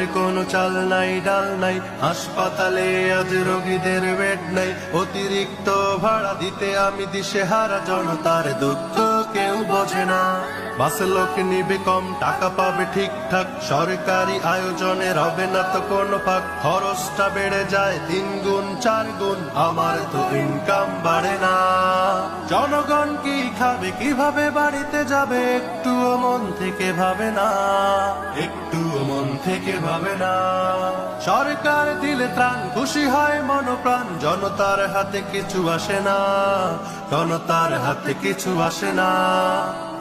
ঘরে কোনো চাল নাই ডাল নাই, হাসপাতালে আজ রোগীদের বেড নাই, অতিরিক্ত ভাড়া দিতে আমি দিশেহারা, জনতার দুঃখ কেউ বোঝে না। বাসে লোক নিবে কম, টাকা পাবে ঠিকঠাক, সরকারি আয়োজনের হবে না তো কোনো ফাঁক, খরচটা বেড়ে যায় 3 গুণ 4 গুণ, আমার তো ইনকাম বাড়ে না। জনগণ কি খাবে, কিভাবে বাড়িতে যাবে, একটুও মন থেকে ভাবে না, একটুও মন থেকে ভাবে না। সরকার দিলে ত্রাণ, খুশি হয় মনপ্রাণ, জনতার হাতে কিছু আসে না, জনতার হাতে কিছু আসে না।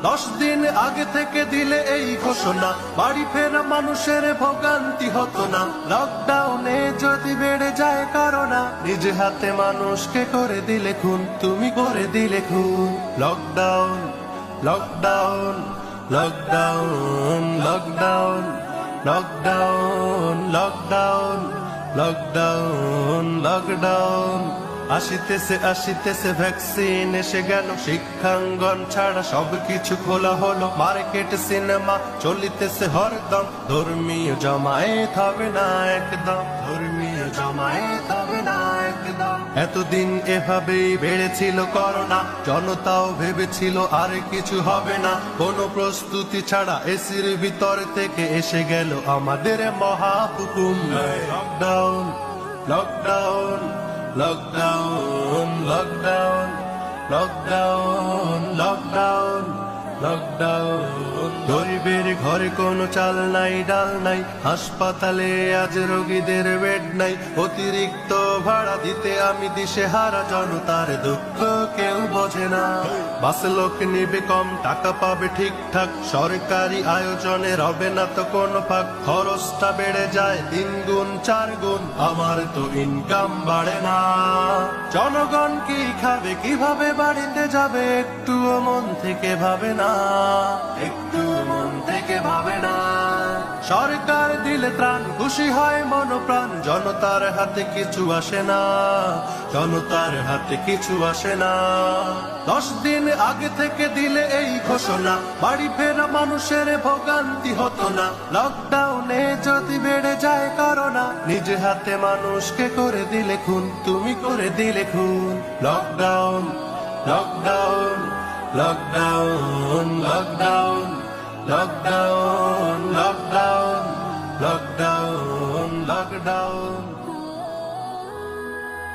10 দিন আগে থেকে দিলে এই ঘোষণা, বাড়ি ফেরা মানুষের ভোগান্তি হতো না। লকডাউনে যদি বেড়ে যায় করোনা, নিজ হাতে মানুষকে করে দিলে খুন, তুমি করে দিলে খুন। Lockdown lockdown lockdown lockdown lockdown lockdown lockdown lockdown. আসিতেছে আসিতেছে ভ্যাকসিন এসে গেল, শিক্ষাঙ্গন ছাড়া সবকিছু খোলা হলো, মার্কেট সিনেমা চলিতেছে হরদম, ধর্মীয় জমায়েত হবে না একদম, ধর্মীয় জমায়েত হবে না একদম। এতদিন এভাবেই বেড়েছিল করোনা, জনতাও ভেবেছিল আর কিছু হবে না, কোনো প্রস্তুতি ছাড়া এসির ভিতর থেকে এসে গেল আমাদের মহাহুকুম। Lockdown lockdown lockdown lockdown lockdown lockdown lockdown. গরিবের ঘরে কোনো চাল নাই ডাল নাই, হাসপাতালে আজ রোগীদের বেড নাই, অতিরিক্ত ভাড়া দিতে আমি দিশেহারা, জনতার দুঃখ কেউ বোঝে না। বাসে লোক নিবে কম, টাকা পাবে ঠিকঠাক, সরকারি আয়োজনের হবে না তো কোনো ফাঁক, খরচটা বেড়ে যায় 3 গুণ 4 গুণ, আমার তো ইনকাম বাড়ে না। জনগণ কি খাবে, কিভাবে বাড়িতে যাবে, একটুও মন থেকে ভাবে না, একটুও মন থেকে ভাবে না। সরকার দিলে ত্রাণ, খুশি হয় মনপ্রাণ, জনতার হাতে কিছু আসে না, জনতার হাতে কিছু আসে না। 10 দিন আগে থেকে দিলে এই ঘোষণা, বাড়ি ফেরা মানুষের ভোগান্তি হতো না। লকডাউনে যদি বেড়ে যায় করোনা, নিজ হাতে মানুষকে করে দিলে খুন, তুমি করে দিলে খুন। Lockdown lockdown lockdown lockdown lockdown lockdown lockdown lockdown.